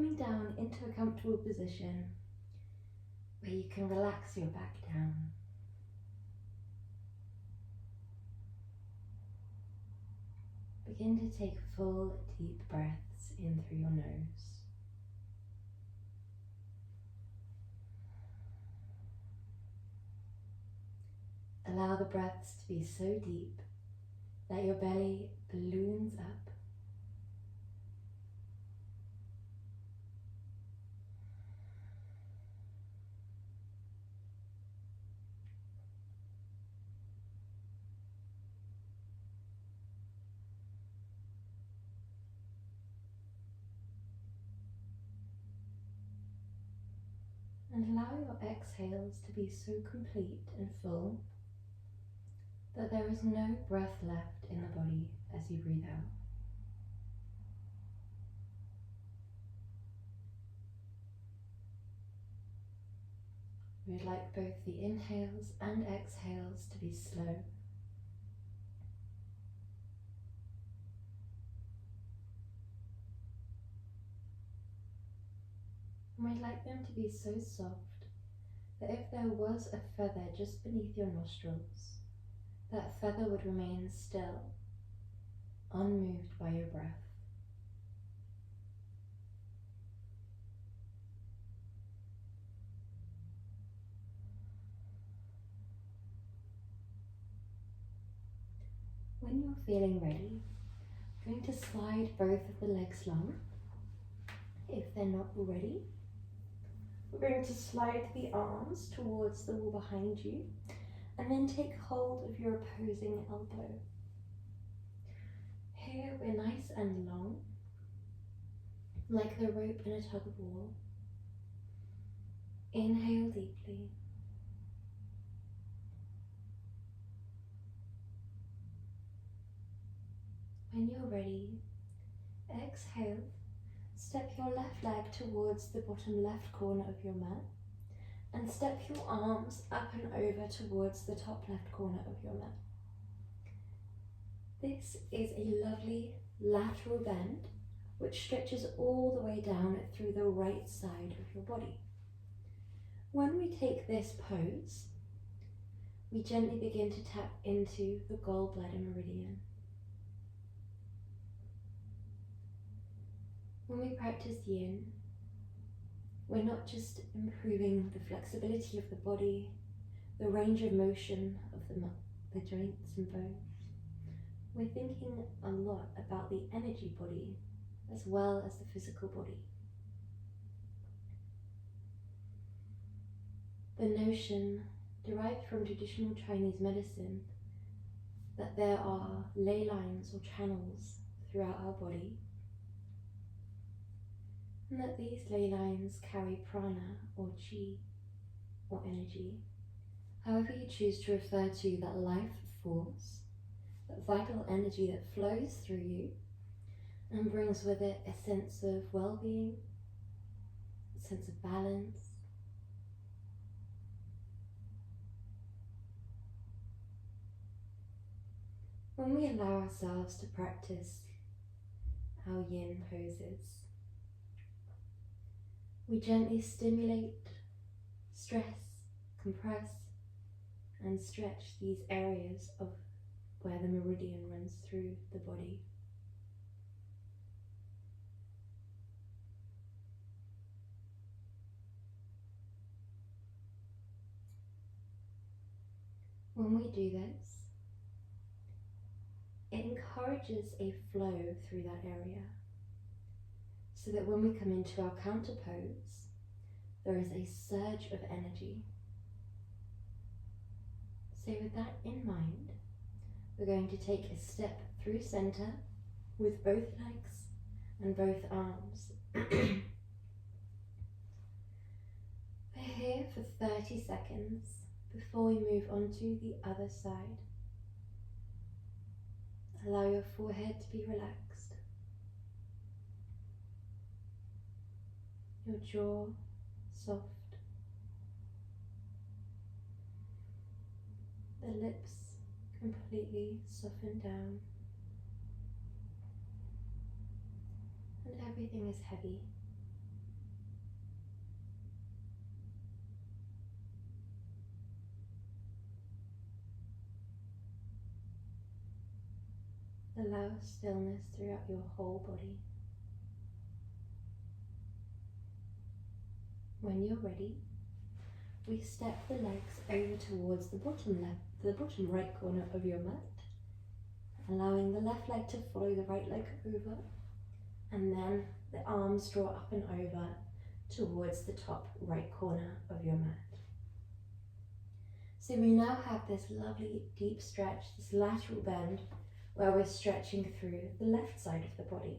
coming down into a comfortable position where you can relax your back down. Begin to take full, deep breaths in through your nose. Allow the breaths to be so deep that your belly balloons up. And allow your exhales to be so complete and full that there is no breath left in the body as you breathe out. We'd like both the inhales and exhales to be slow. And we'd like them to be so soft that if there was a feather just beneath your nostrils, that feather would remain still, unmoved by your breath. When you're feeling ready, I'm going to slide both of the legs long, if they're not already. We're going to slide the arms towards the wall behind you, and then take hold of your opposing elbow. Here we're nice and long, like the rope in a tug of war. Inhale deeply. When you're ready, exhale. Step your left leg towards the bottom left corner of your mat, and step your arms up and over towards the top left corner of your mat. This is a lovely lateral bend which stretches all the way down through the right side of your body. When we take this pose, we gently begin to tap into the gallbladder meridian. When we practice yin, we're not just improving the flexibility of the body, the range of motion of the joints and bones. We're thinking a lot about the energy body as well as the physical body. The notion derived from traditional Chinese medicine that there are ley lines or channels throughout our body, and that these ley lines carry prana or chi or energy, however you choose to refer to that life force, that vital energy that flows through you and brings with it a sense of well-being, a sense of balance. When we allow ourselves to practice our yin poses, we gently stimulate, stress, compress, and stretch these areas of where the meridian runs through the body. When we do this, it encourages a flow through that area, so that when we come into our counter pose, there is a surge of energy. So with that in mind, we're going to take a step through center with both legs and both arms. We're here for 30 seconds before we move on to the other side. Allow your forehead to be relaxed, your jaw soft, the lips completely softened down, and everything is heavy. Allow stillness throughout your whole body. When you're ready, we step the legs over towards the bottom right corner of your mat, allowing the left leg to follow the right leg over, and then the arms draw up and over towards the top right corner of your mat. So we now have this lovely deep stretch, this lateral bend, where we're stretching through the left side of the body.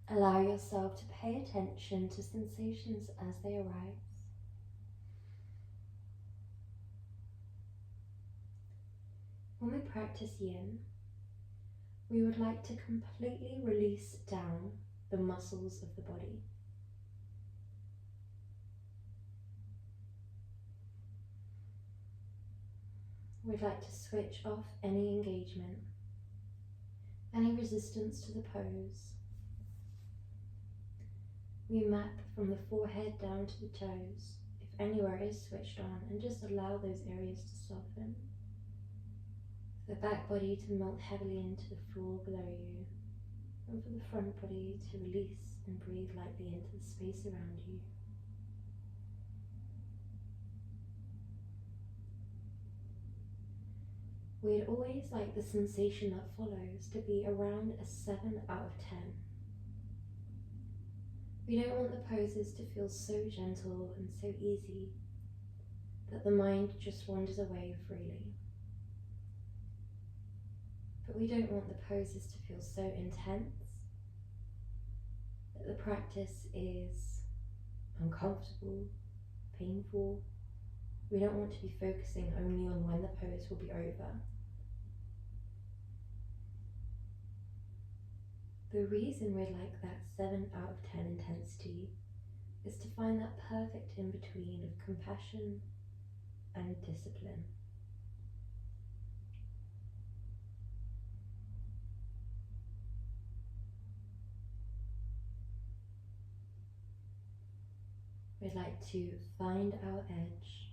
Allow yourself to pay attention to sensations as they arise. When we practice yin, we would like to completely release down the muscles of the body. We'd like to switch off any engagement, any resistance to the pose. We map from the forehead down to the toes, if anywhere is switched on, and just allow those areas to soften. The back body to melt heavily into the floor below you, and for the front body to release and breathe lightly into the space around you. We'd always like the sensation that follows to be around a 7 out of 10. We don't want the poses to feel so gentle and so easy that the mind just wanders away freely. But we don't want the poses to feel so intense that the practice is uncomfortable, painful. We don't want to be focusing only on when the pose will be over. The reason we'd like that 7 out of 10 intensity is to find that perfect in-between of compassion and discipline. We'd like to find our edge,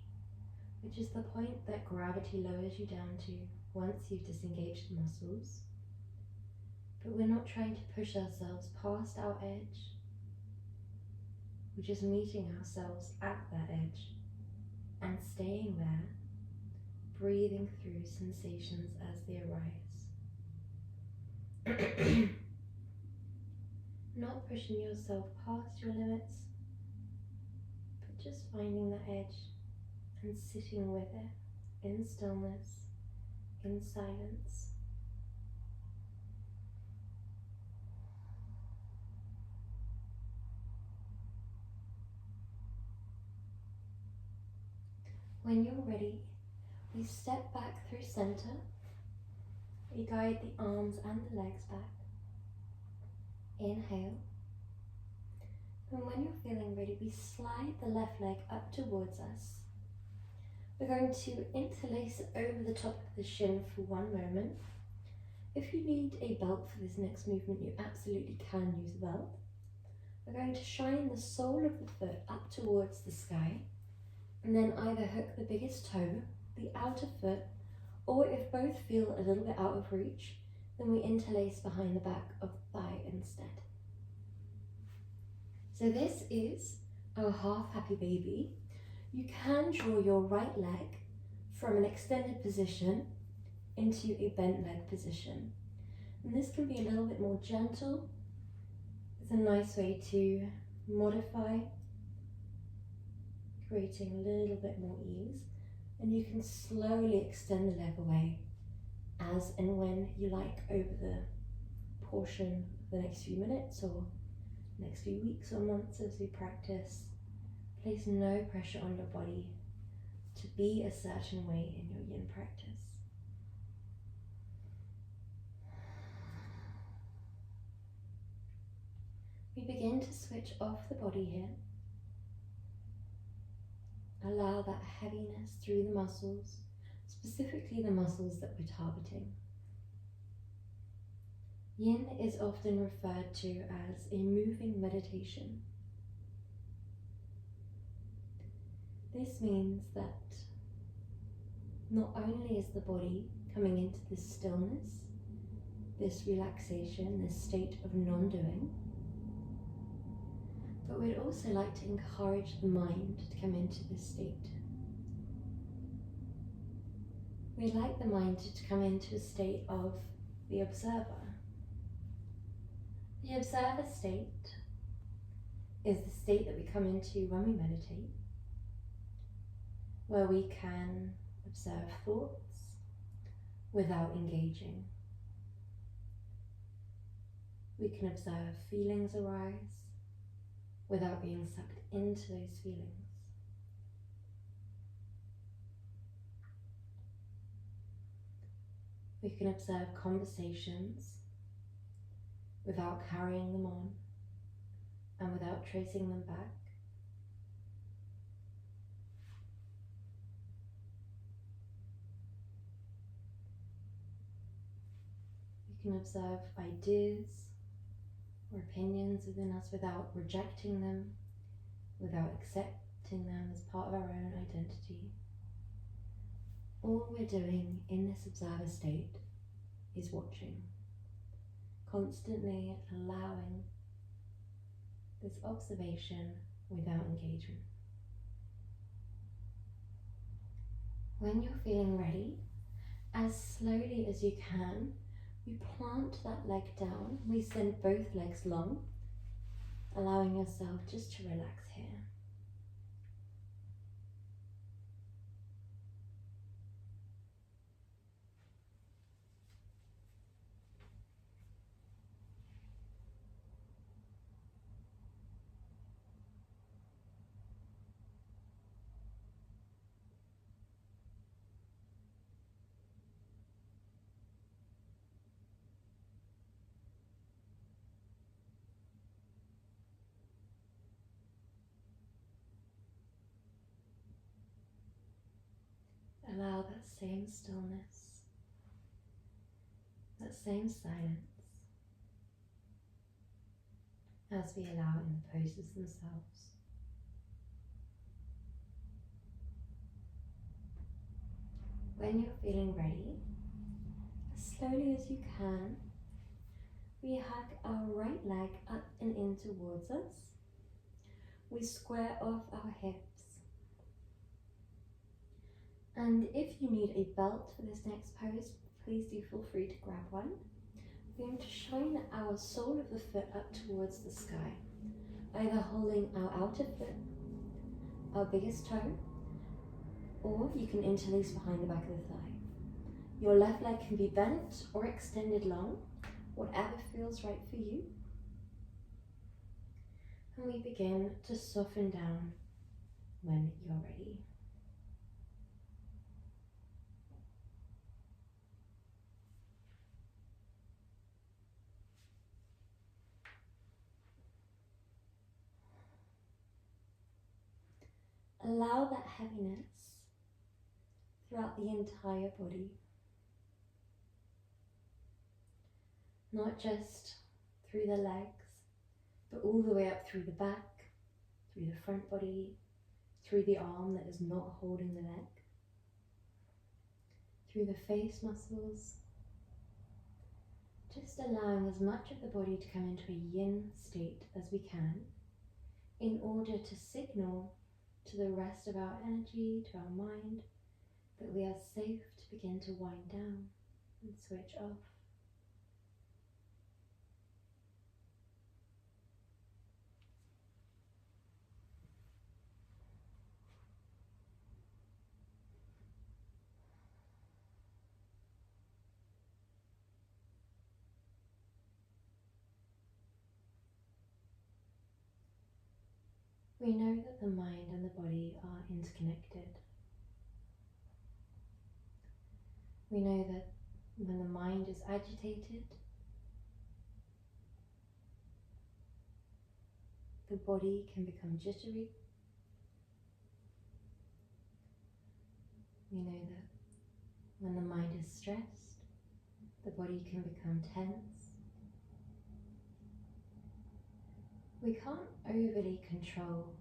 which is the point that gravity lowers you down to once you've disengaged the muscles. But we're not trying to push ourselves past our edge. We're just meeting ourselves at that edge and staying there, breathing through sensations as they arise. Not pushing yourself past your limits, but just finding the edge and sitting with it in stillness, in silence. When you're ready, we step back through center. We guide the arms and the legs back. Inhale. And when you're feeling ready, we slide the left leg up towards us. We're going to interlace over the top of the shin for one moment. If you need a belt for this next movement, you absolutely can use a belt. We're going to shine the sole of the foot up towards the sky, and then either hook the biggest toe, the outer foot, or if both feel a little bit out of reach, then we interlace behind the back of the thigh instead. So this is our half happy baby. You can draw your right leg from an extended position into a bent leg position. And this can be a little bit more gentle. It's a nice way to modify, creating a little bit more ease, and you can slowly extend the leg away as and when you like over the portion of the next few minutes or next few weeks or months as we practice. Place no pressure on your body to be a certain way in your yin practice. We begin to switch off the body here. Allow that heaviness through the muscles, specifically the muscles that we're targeting. Yin is often referred to as a moving meditation. This means that not only is the body coming into this stillness, this relaxation, this state of non-doing, but we'd also like to encourage the mind to come into this state. We'd like the mind to come into a state of the observer. The observer state is the state that we come into when we meditate, where we can observe thoughts without engaging. We can observe feelings arise without being sucked into those feelings. We can observe conversations without carrying them on and without tracing them back. We can observe ideas or opinions within us without rejecting them, without accepting them as part of our own identity. All we're doing in this observer state is watching, constantly allowing this observation without engagement. When you're feeling ready, as slowly as you can, we plant that leg down. We send both legs long, allowing yourself just to relax here. Allow that same stillness, that same silence, as we allow in the poses themselves. When you're feeling ready, as slowly as you can, we hug our right leg up and in towards us. We square off our hips. And if you need a belt for this next pose, please do feel free to grab one. We're going to shine our sole of the foot up towards the sky, either holding our outer foot, our biggest toe, or you can interlace behind the back of the thigh. Your left leg can be bent or extended long, whatever feels right for you. And we begin to soften down when you're ready. Allow that heaviness throughout the entire body, not just through the legs, but all the way up through the back, through the front body, through the arm that is not holding the leg, through the face muscles, just allowing as much of the body to come into a yin state as we can in order to signal to the rest of our energy, to our mind, that we are safe to begin to wind down and switch off. We know that the mind and the body are interconnected. We know that when the mind is agitated, the body can become jittery. We know that when the mind is stressed, the body can become tense. We can't overly control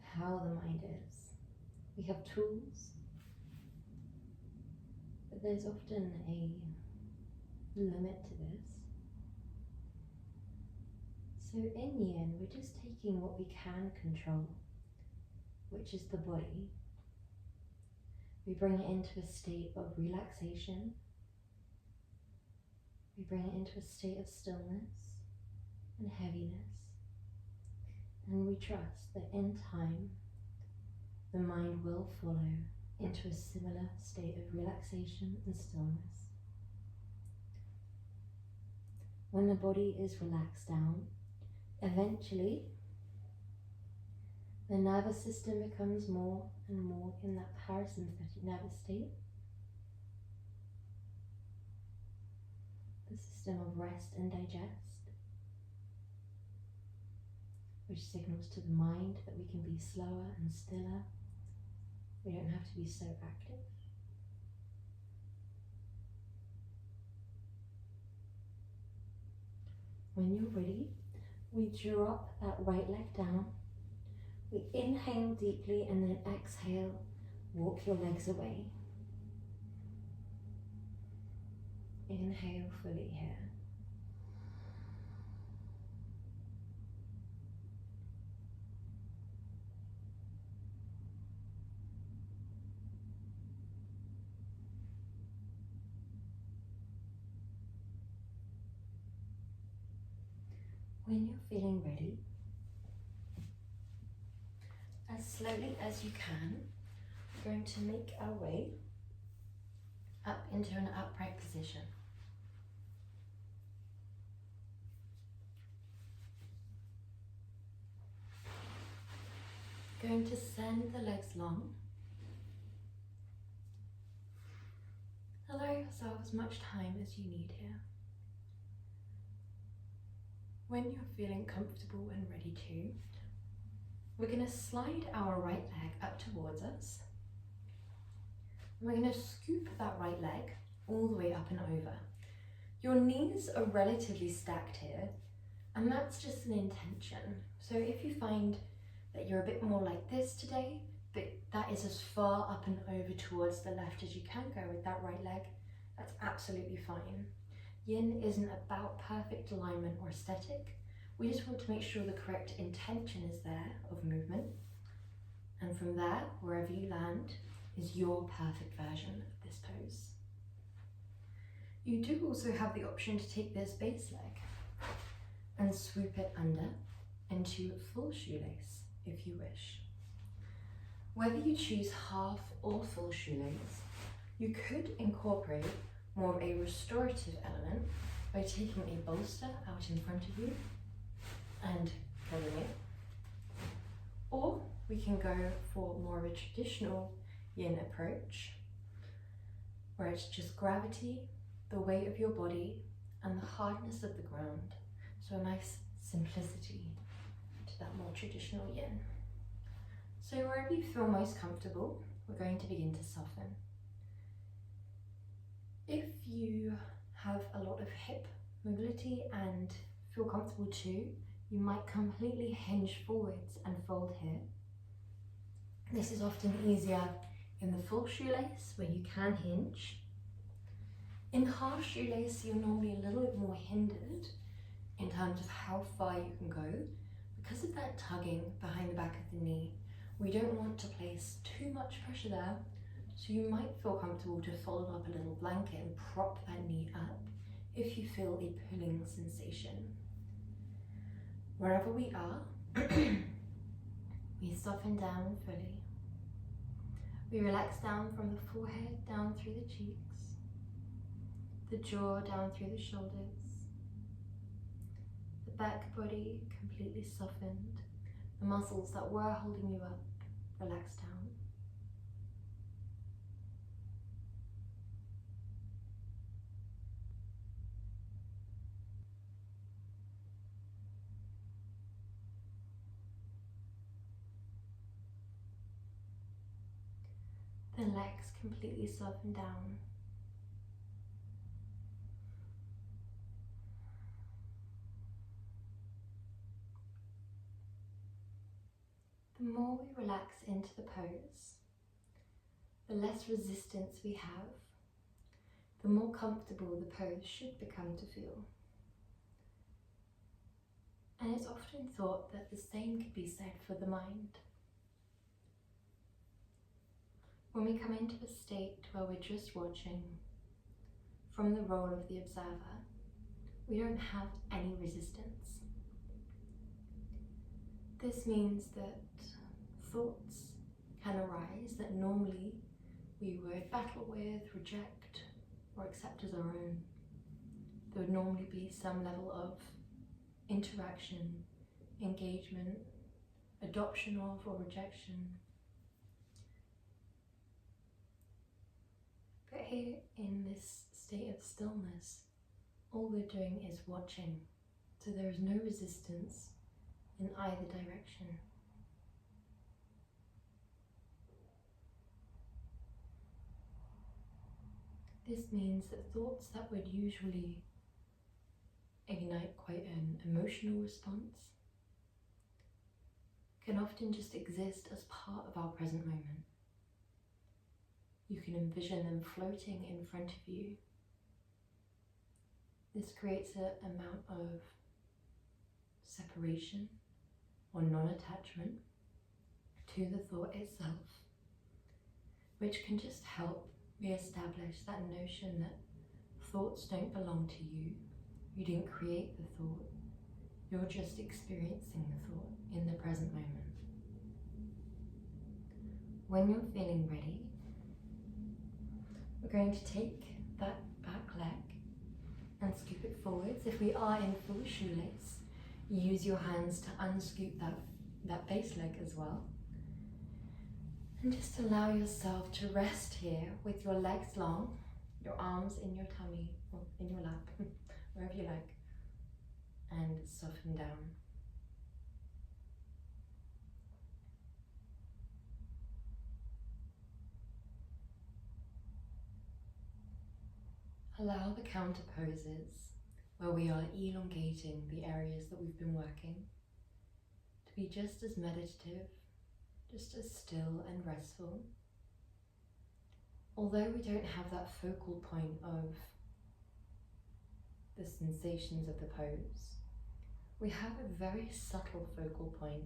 how the mind is. We have tools, there's often a limit to this. So in yin, we're just taking what we can control, which is the body. We bring it into a state of relaxation. We bring it into a state of stillness and heaviness. And we trust that in time, the mind will follow into a similar state of relaxation and stillness. When the body is relaxed down, eventually the nervous system becomes more and more in that parasympathetic nervous state. The system of rest and digest, which signals to the mind that we can be slower and stiller. We don't have to be so active. When you're ready, we drop that right leg down. We inhale deeply and then exhale, walk your legs away. Inhale fully here. When you're feeling ready, as slowly as you can, we're going to make our way up into an upright position. Going to send the legs long. Allow yourself as much time as you need here. When you're feeling comfortable and ready to, we're going to slide our right leg up towards us. We're going to scoop that right leg all the way up and over. Your knees are relatively stacked here, and that's just an intention. So if you find that you're a bit more like this today, but that is as far up and over towards the left as you can go with that right leg, that's absolutely fine. Yin isn't about perfect alignment or aesthetic. We just want to make sure the correct intention is there of movement. And from there, wherever you land, is your perfect version of this pose. You do also have the option to take this base leg and swoop it under into full shoelace if you wish. Whether you choose half or full shoelace, you could incorporate more of a restorative element by taking a bolster out in front of you and pulling it. Or we can go for more of a traditional yin approach, where it's just gravity, the weight of your body, and the hardness of the ground. So a nice simplicity to that more traditional yin. So wherever you feel most comfortable, we're going to begin to soften. If you have a lot of hip mobility and feel comfortable too, you might completely hinge forwards and fold here. This is often easier in the full shoelace where you can hinge. In half shoelace, you're normally a little bit more hindered in terms of how far you can go. Because of that tugging behind the back of the knee, we don't want to place too much pressure there. So you might feel comfortable to fold up a little blanket and prop that knee up if you feel a pulling sensation. Wherever we are, we soften down fully. We relax down from the forehead down through the cheeks, the jaw down through the shoulders, the back body completely softened, the muscles that were holding you up relax down. The legs completely soften down. The more we relax into the pose, the less resistance we have, the more comfortable the pose should become to feel. And it's often thought that the same could be said for the mind. When we come into a state where we're just watching from the role of the observer, we don't have any resistance. This means that thoughts can arise that normally we would battle with, reject, or accept as our own. There would normally be some level of interaction, engagement, adoption of, or rejection. But here in this state of stillness, all we're doing is watching, so there is no resistance in either direction. This means that thoughts that would usually ignite quite an emotional response can often just exist as part of our present moment. You can envision them floating in front of you. This creates an amount of separation or non-attachment to the thought itself, which can just help re-establish that notion that thoughts don't belong to you. You didn't create the thought. You're just experiencing the thought in the present moment. When you're feeling ready, we're going to take that back leg and scoop it forwards. If we are in full shoelace, use your hands to unscoop that base leg as well. And just allow yourself to rest here with your legs long, your arms in your tummy, or in your lap, wherever you like, and soften down. Allow the counter poses, where we are elongating the areas that we've been working, to be just as meditative, just as still and restful. Although we don't have that focal point of the sensations of the pose, we have a very subtle focal point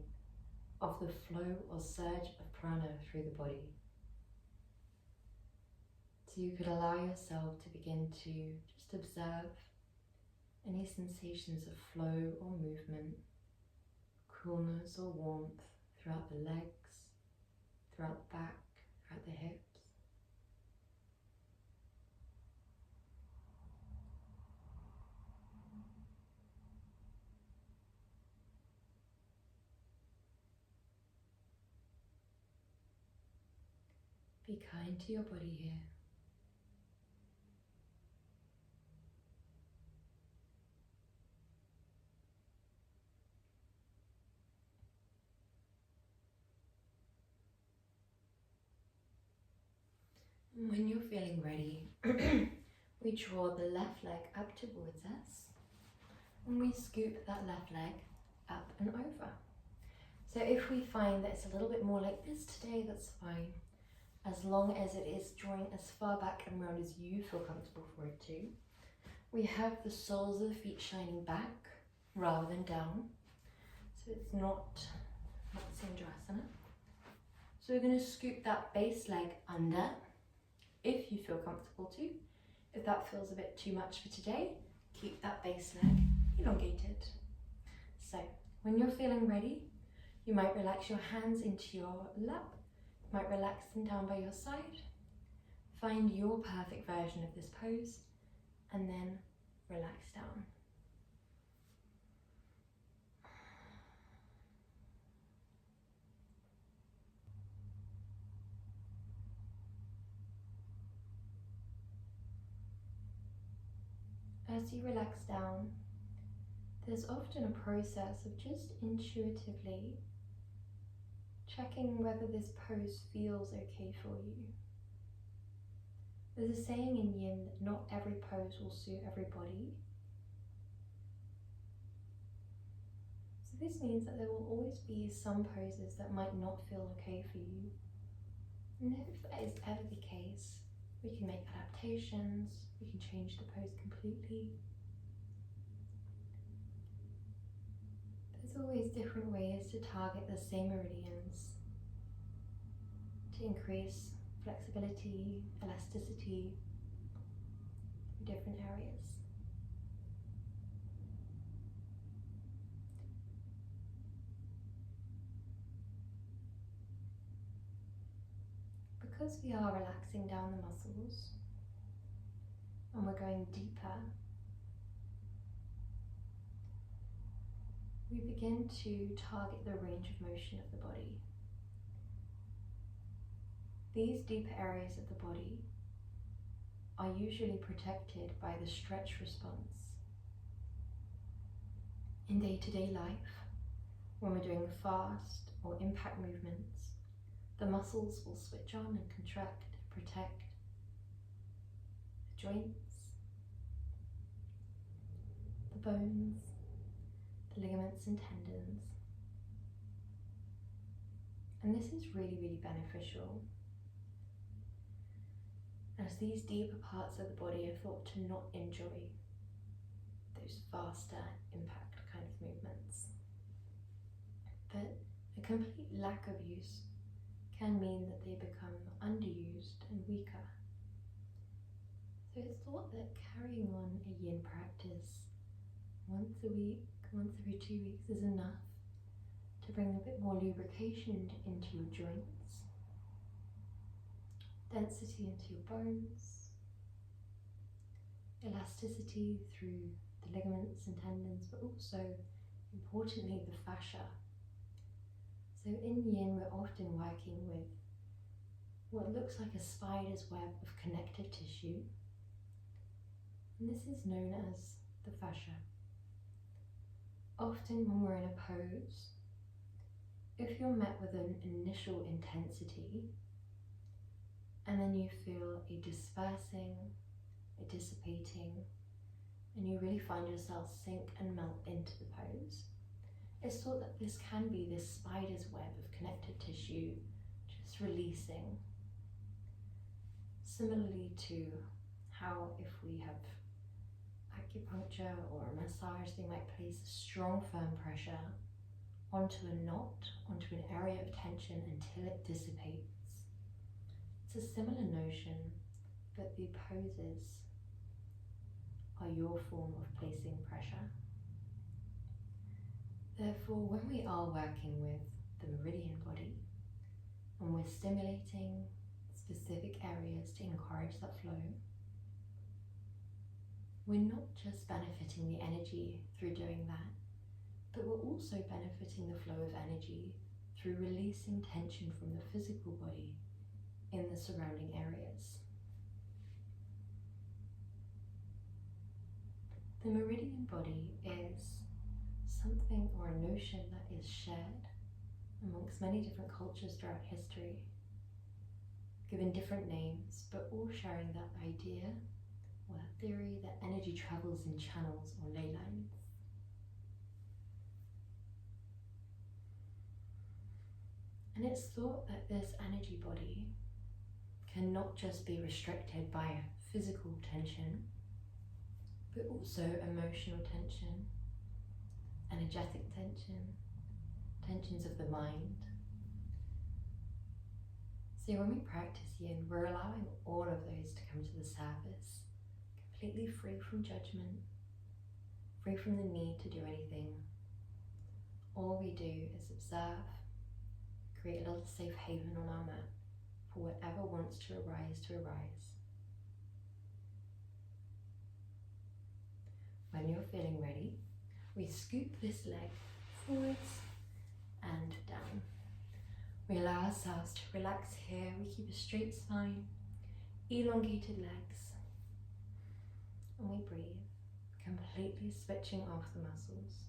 of the flow or surge of prana through the body. So you could allow yourself to begin to just observe any sensations of flow or movement, coolness or warmth throughout the legs, throughout the back, throughout the hips. Be kind to your body here. When you're feeling ready, we draw the left leg up towards us and we scoop that left leg up and over. So if we find that it's a little bit more like this today, that's fine, as long as it is drawing as far back and round as you feel comfortable for it to. We have the soles of the feet shining back rather than down, so it's not Sindhurasana. So we're going to scoop that base leg under, if you feel comfortable to. If that feels a bit too much for today, keep that base leg elongated. So when you're feeling ready, you might relax your hands into your lap, you might relax them down by your side. Find your perfect version of this pose and then relax down. As you relax down, there's often a process of just intuitively checking whether this pose feels okay for you. There's a saying in Yin that not every pose will suit everybody. So this means that there will always be some poses that might not feel okay for you. And if that is ever the case, We can make adaptations, we can change the pose completely. There's always different ways to target the same meridians to increase flexibility, elasticity in different areas. Because we are relaxing down the muscles and we're going deeper, we begin to target the range of motion of the body. These deeper areas of the body are usually protected by the stretch response. In day-to-day life, when we're doing fast or impact movements, the muscles will switch on and contract to protect the joints, the bones, the ligaments and tendons. And this is really, really beneficial, as these deeper parts of the body are thought to not enjoy those faster impact kind of movements. But a complete lack of use can mean that they become underused and weaker. So it's thought that carrying on a yin practice once a week, once every 2 weeks is enough to bring a bit more lubrication into your joints, density into your bones, elasticity through the ligaments and tendons, but also, importantly, the fascia. So in yin, we're often working with what looks like a spider's web of connective tissue, and this is known as the fascia. Often when we're in a pose, if you're met with an initial intensity, and then you feel a dispersing, a dissipating, and you really find yourself sink and melt into the pose, it's thought that this can be this spider's web of connective tissue just releasing. Similarly to how if we have acupuncture or a massage, they might place strong firm pressure onto a knot, onto an area of tension until it dissipates. It's a similar notion, but the poses are your form of placing pressure. Therefore, when we are working with the meridian body and we're stimulating specific areas to encourage that flow, we're not just benefiting the energy through doing that, but we're also benefiting the flow of energy through releasing tension from the physical body in the surrounding areas. The meridian body is something or a notion that is shared amongst many different cultures throughout history, given different names, but all sharing that idea or that theory that energy travels in channels or ley lines. And it's thought that this energy body cannot just be restricted by physical tension, but also emotional tension, energetic tension, tensions of the mind. So when we practice yin, we're allowing all of those to come to the surface, completely free from judgment, free from the need to do anything. All we do is observe, create a little safe haven on our mat for whatever wants to arise. When you're feeling ready, we scoop this leg forwards and down. We allow ourselves to relax here. We keep a straight spine, elongated legs, and we breathe, completely switching off the muscles.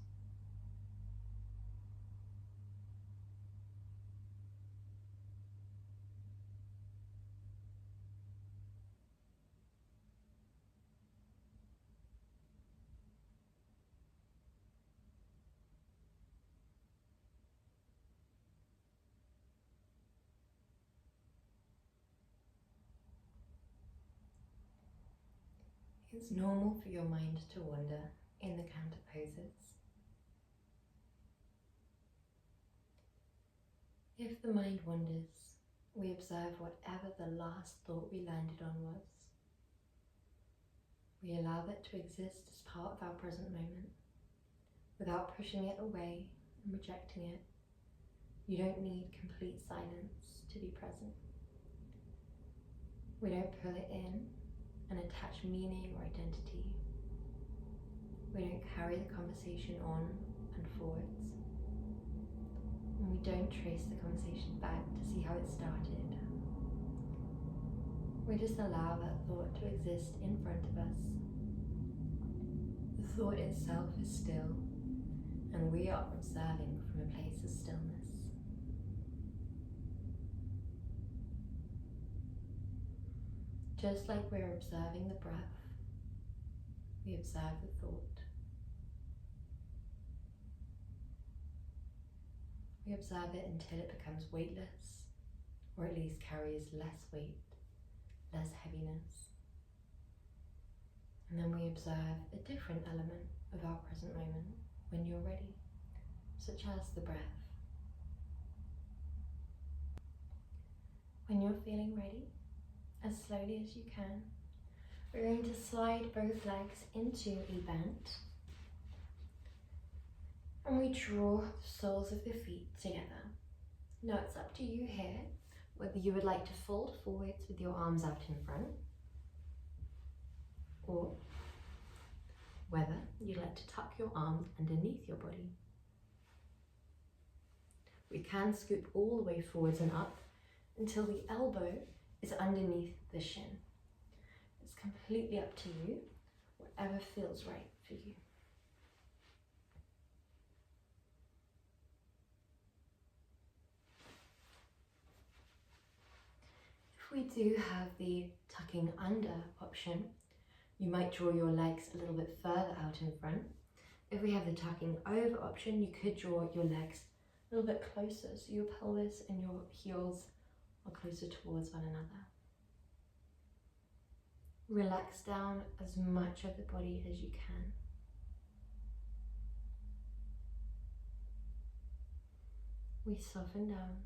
It's normal for your mind to wander in the counter poses. If the mind wanders, we observe whatever the last thought we landed on was. We allow that to exist as part of our present moment, without pushing it away and rejecting it. You don't need complete silence to be present. We don't pull it in and attach meaning or identity. We don't carry the conversation on and forwards. And we don't trace the conversation back to see how it started. We just allow that thought to exist in front of us. The thought itself is still, and we are observing from a place of stillness. Just like we're observing the breath, we observe the thought. We observe it until it becomes weightless, or at least carries less weight, less heaviness. And then we observe a different element of our present moment when you're ready, such as the breath. When you're feeling ready, as slowly as you can, we're going to slide both legs into a bend. And we draw the soles of the feet together. Now it's up to you here, whether you would like to fold forwards with your arms out in front, or whether you'd like to tuck your arms underneath your body. We can scoop all the way forwards and up until the elbow is underneath the shin. It's completely up to you, whatever feels right for you. If we do have the tucking under option, you might draw your legs a little bit further out in front. If we have the tucking over option, you could draw your legs a little bit closer, so your pelvis and your heels are closer towards one another. Relax down as much of the body as you can. We soften down.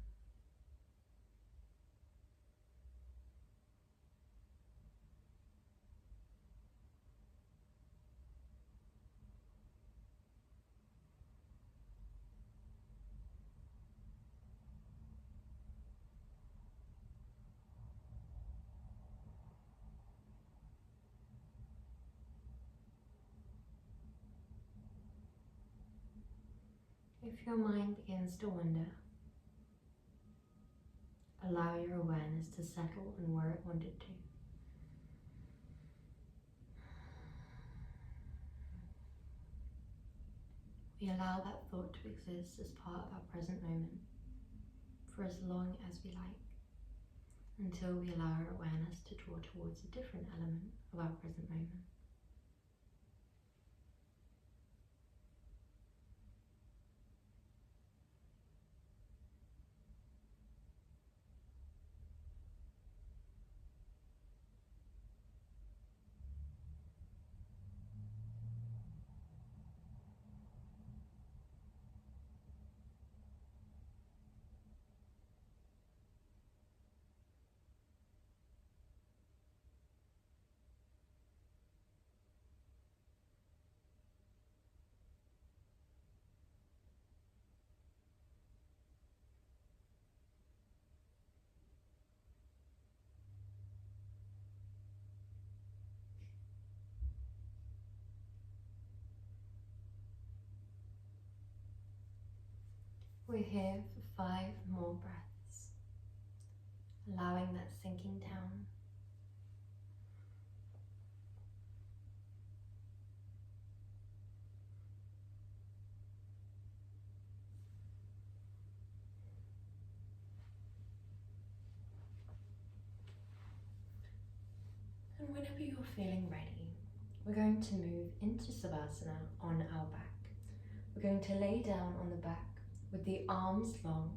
If your mind begins to wander, allow your awareness to settle in where it wanted to. We allow that thought to exist as part of our present moment for as long as we like, until we allow our awareness to draw towards a different element of our present moment. We're here for 5 more breaths, allowing that sinking down. And whenever you're feeling ready, we're going to move into Savasana on our back. We're going to lay down on the back with the arms long,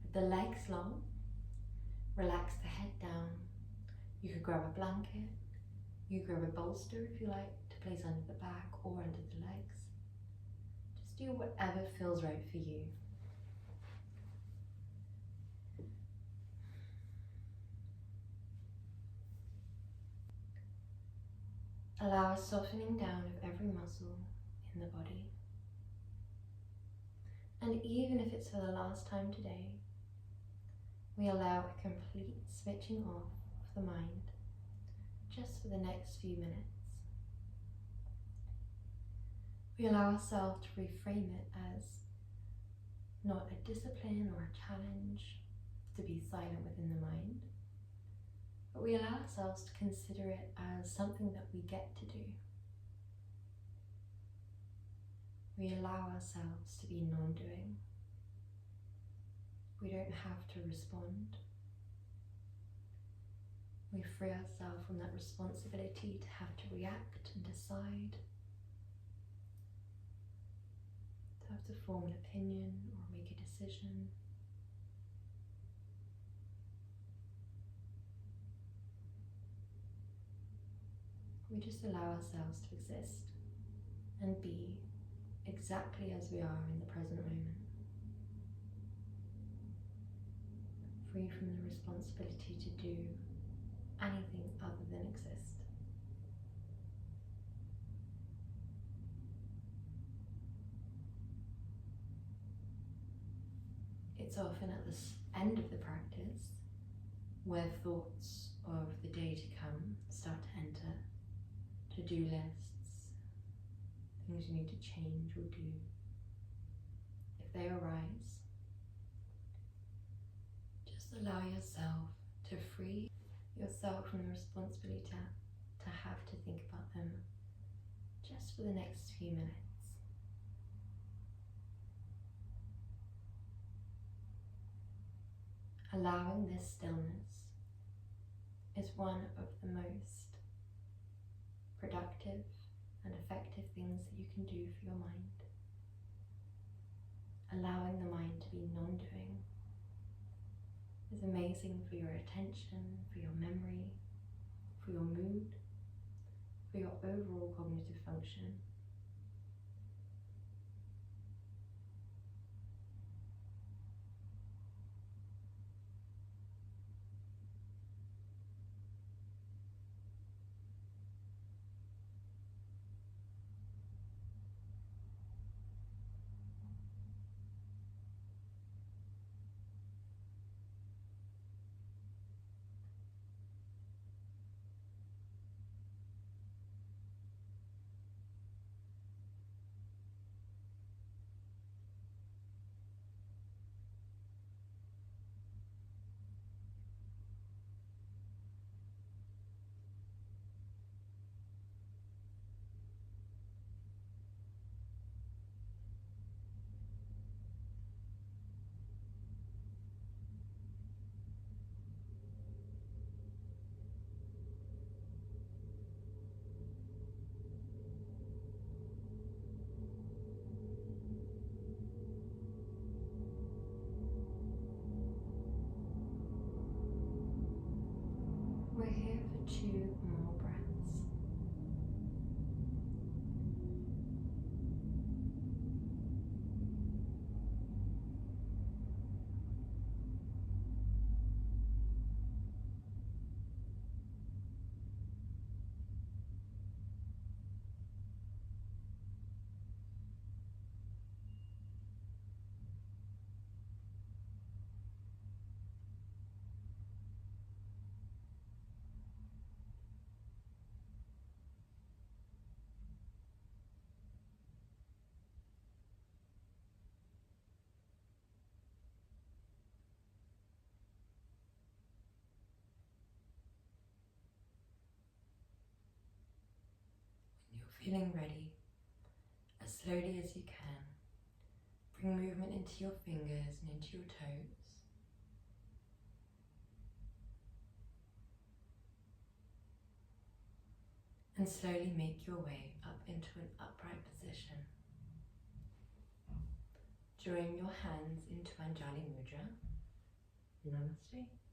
with the legs long. Relax the head down. You could grab a blanket, You grab a bolster if you like to place under the back or under the legs. Just do whatever feels right for you. Allow a softening down of every muscle in the body. And even if it's for the last time today, we allow a complete switching off of the mind just for the next few minutes. We allow ourselves to reframe it as not a discipline or a challenge to be silent within the mind, but we allow ourselves to consider it as something that we get to do. We allow ourselves to be non-doing. We don't have to respond. We free ourselves from that responsibility to have to react and decide, to have to form an opinion or make a decision. We just allow ourselves to exist and be exactly as we are in the present moment, free from the responsibility to do anything other than exist. It's often at the end of the practice where thoughts of the day to come start to enter, to-do lists, things you need to change or do. If they arise, just allow yourself to free yourself from the responsibility to have to think about them just for the next few minutes. Allowing this stillness is one of the most productive and effective things that you can do for your mind. Allowing the mind to be non-doing is amazing for your attention, for your memory, for your mood, for your overall cognitive function. We're here for 2 more breaths. When you're feeling ready, as slowly as you can, bring movement into your fingers and into your toes. And slowly make your way up into an upright position. Drawing your hands into Anjali Mudra. Namaste.